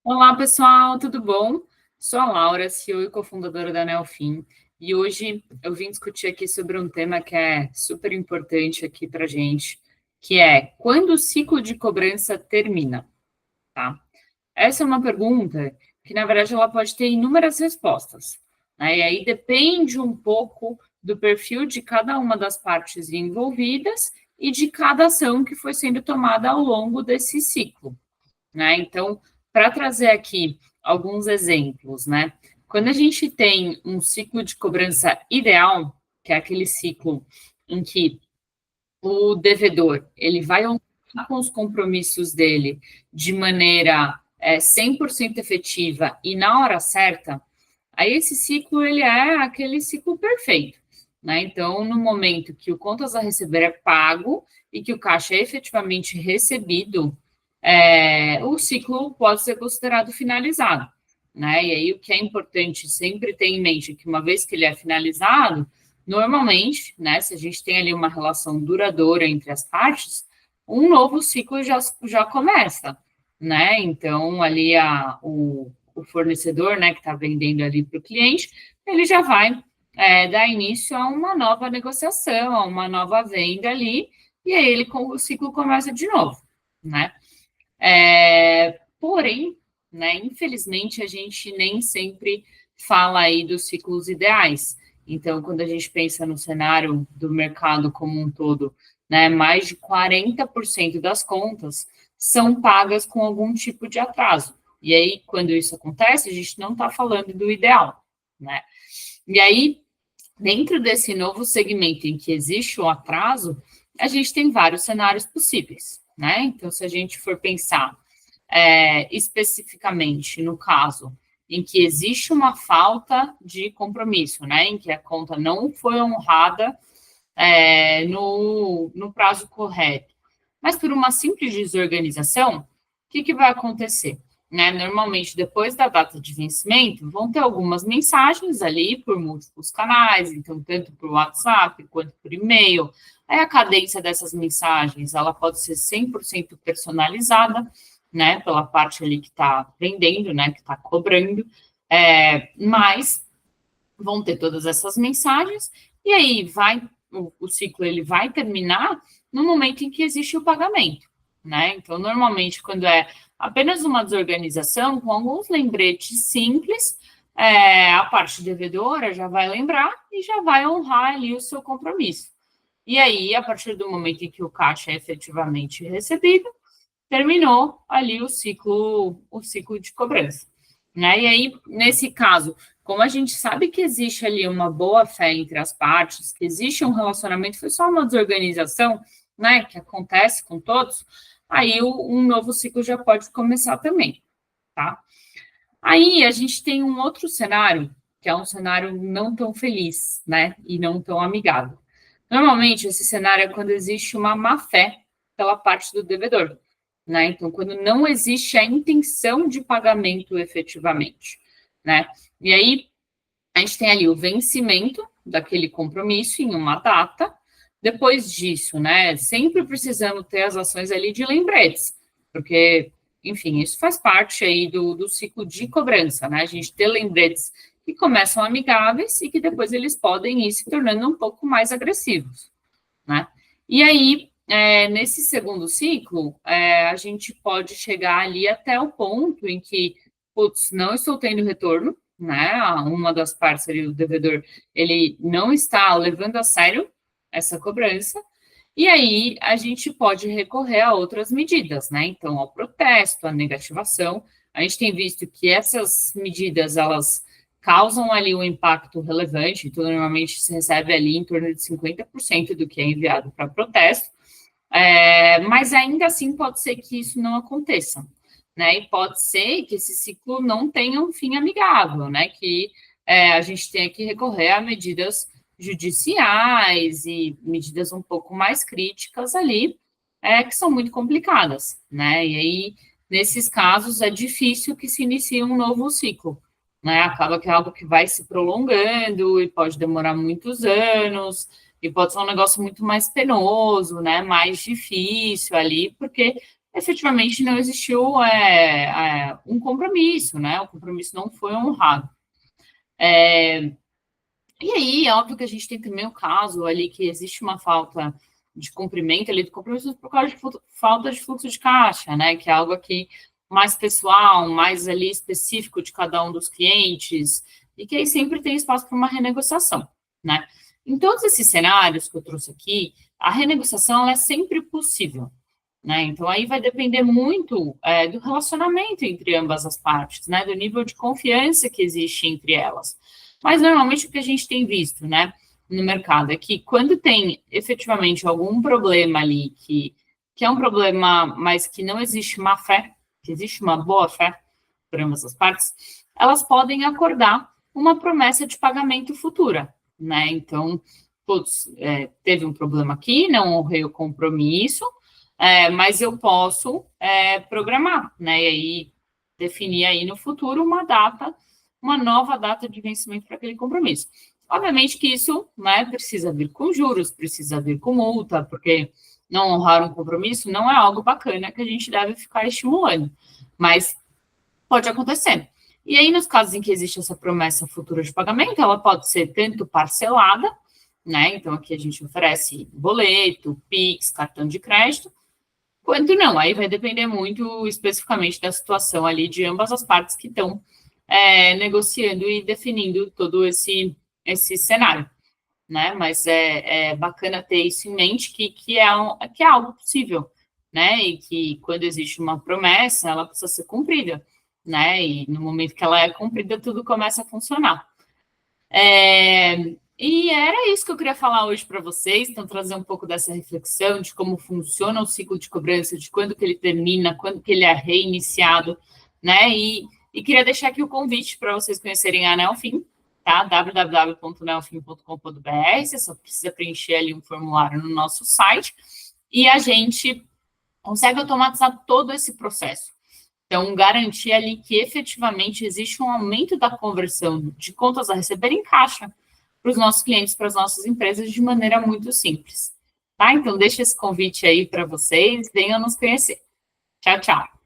Olá, pessoal, tudo bom? Sou a Laura, CEO e cofundadora da Nelfin, e hoje eu vim discutir aqui sobre um tema que é super importante aqui para a gente, que é quando o ciclo de cobrança termina, tá? Essa é uma pergunta que, na verdade, ela pode ter inúmeras respostas, né? E aí depende um pouco do perfil de cada uma das partes envolvidas e de cada ação que foi sendo tomada ao longo desse ciclo, né? Então, para trazer aqui alguns exemplos, né? Quando a gente tem um ciclo de cobrança ideal, que é aquele ciclo em que o devedor ele vai honrar com os compromissos dele de maneira 100% efetiva e na hora certa, aí esse ciclo ele é aquele ciclo perfeito, né? Então, no momento que o contas a receber é pago e que o caixa é efetivamente recebido, o ciclo pode ser considerado finalizado, né? E aí o que é importante sempre ter em mente é que uma vez que ele é finalizado, normalmente, né, se a gente tem ali uma relação duradoura entre as partes, um novo ciclo já começa, né? Então, ali o fornecedor, né, que está vendendo ali para o cliente, ele já vai dar início a uma nova negociação, a uma nova venda ali, e aí o ciclo começa de novo, né? Porém, né, infelizmente, a gente nem sempre fala aí dos ciclos ideais. Então, quando a gente pensa no cenário do mercado como um todo, né, mais de 40% das contas são pagas com algum tipo de atraso. E aí, quando isso acontece, a gente não está falando do ideal, né? E aí, dentro desse novo segmento em que existe o atraso, a gente tem vários cenários possíveis, né? Então, se a gente for pensar especificamente no caso em que existe uma falta de compromisso, né? Em que a conta não foi honrada no prazo correto, mas por uma simples desorganização, o que vai acontecer? Né? Normalmente, depois da data de vencimento, vão ter algumas mensagens ali por múltiplos canais, então, tanto por WhatsApp quanto por e-mail. Aí a cadência dessas mensagens, ela pode ser 100% personalizada, né, pela parte ali que está vendendo, né, que está cobrando, mas vão ter todas essas mensagens, e aí o ciclo ele vai terminar no momento em que existe o pagamento, né? Então, normalmente, quando é apenas uma desorganização, com alguns lembretes simples, a parte devedora já vai lembrar e já vai honrar ali o seu compromisso. E aí, a partir do momento em que o caixa é efetivamente recebido, terminou ali o ciclo de cobrança, né? E aí, nesse caso, como a gente sabe que existe ali uma boa fé entre as partes, que existe um relacionamento, foi só uma desorganização, né, que acontece com todos, aí um novo ciclo já pode começar também, tá? Aí a gente tem um outro cenário, que é um cenário não tão feliz, né, e não tão amigável. Normalmente, esse cenário é quando existe uma má fé pela parte do devedor, né? Então, quando não existe a intenção de pagamento efetivamente, né? E aí, a gente tem ali o vencimento daquele compromisso em uma data. Depois disso, né? Sempre precisamos ter as ações ali de lembretes, porque, enfim, isso faz parte aí do ciclo de cobrança, né? A gente ter lembretes que começam amigáveis e que depois eles podem ir se tornando um pouco mais agressivos, né? E aí, nesse segundo ciclo, a gente pode chegar ali até o ponto em que, putz, não estou tendo retorno, né? Uma das partes ali, o devedor, ele não está levando a sério essa cobrança, e aí a gente pode recorrer a outras medidas, né? Então, ao protesto, à negativação. A gente tem visto que essas medidas, elas causam ali um impacto relevante, então normalmente se recebe ali em torno de 50% do que é enviado para protesto, mas ainda assim pode ser que isso não aconteça, né? E pode ser que esse ciclo não tenha um fim amigável, né? Que a gente tenha que recorrer a medidas judiciais e medidas um pouco mais críticas ali, que são muito complicadas, né? E aí, nesses casos, é difícil que se inicie um novo ciclo, né? Acaba que é algo que vai se prolongando e pode demorar muitos anos, e pode ser um negócio muito mais penoso, né? Mais difícil ali, porque efetivamente não existiu um compromisso, né? O compromisso não foi honrado. E aí, é óbvio que a gente tem também o caso ali que existe uma falta de cumprimento ali do compromisso por causa de falta de fluxo de caixa, né? Que é algo aqui mais pessoal, mais ali específico de cada um dos clientes, e que aí sempre tem espaço para uma renegociação, né? Em todos esses cenários que eu trouxe aqui, a renegociação ela é sempre possível, né? Então, aí vai depender muito do relacionamento entre ambas as partes, né? Do nível de confiança que existe entre elas. Mas, normalmente, o que a gente tem visto, né, no mercado é que quando tem efetivamente algum problema ali, que é um problema, mas que não existe má fé, que existe uma boa fé por ambas as partes, elas podem acordar uma promessa de pagamento futura, né? Então, putz, teve um problema aqui, não honrei o compromisso, mas eu posso programar, né? E aí definir aí no futuro uma nova data de vencimento para aquele compromisso. Obviamente que isso, né, precisa vir com juros, precisa vir com multa, porque não honrar um compromisso não é algo bacana que a gente deve ficar estimulando, mas pode acontecer. E aí, nos casos em que existe essa promessa futura de pagamento, ela pode ser tanto parcelada, né? Então, aqui a gente oferece boleto, Pix, cartão de crédito, quanto não. Aí vai depender muito especificamente da situação ali de ambas as partes que estão negociando e definindo todo esse cenário, né? Mas é bacana ter isso em mente, que é algo possível, né? E que quando existe uma promessa, ela precisa ser cumprida, né? E no momento que ela é cumprida, tudo começa a funcionar. E era isso que eu queria falar hoje para vocês, então trazer um pouco dessa reflexão de como funciona o ciclo de cobrança, de quando que ele termina, quando que ele é reiniciado, né? E queria deixar aqui o convite para vocês conhecerem a Neofin, tá? www.neofin.com.br, você só precisa preencher ali um formulário no nosso site e a gente consegue automatizar todo esse processo. Então, garantir ali que efetivamente existe um aumento da conversão de contas a receber em caixa para os nossos clientes, para as nossas empresas, de maneira muito simples. Tá? Então, deixa esse convite aí para vocês, venham nos conhecer. Tchau, tchau.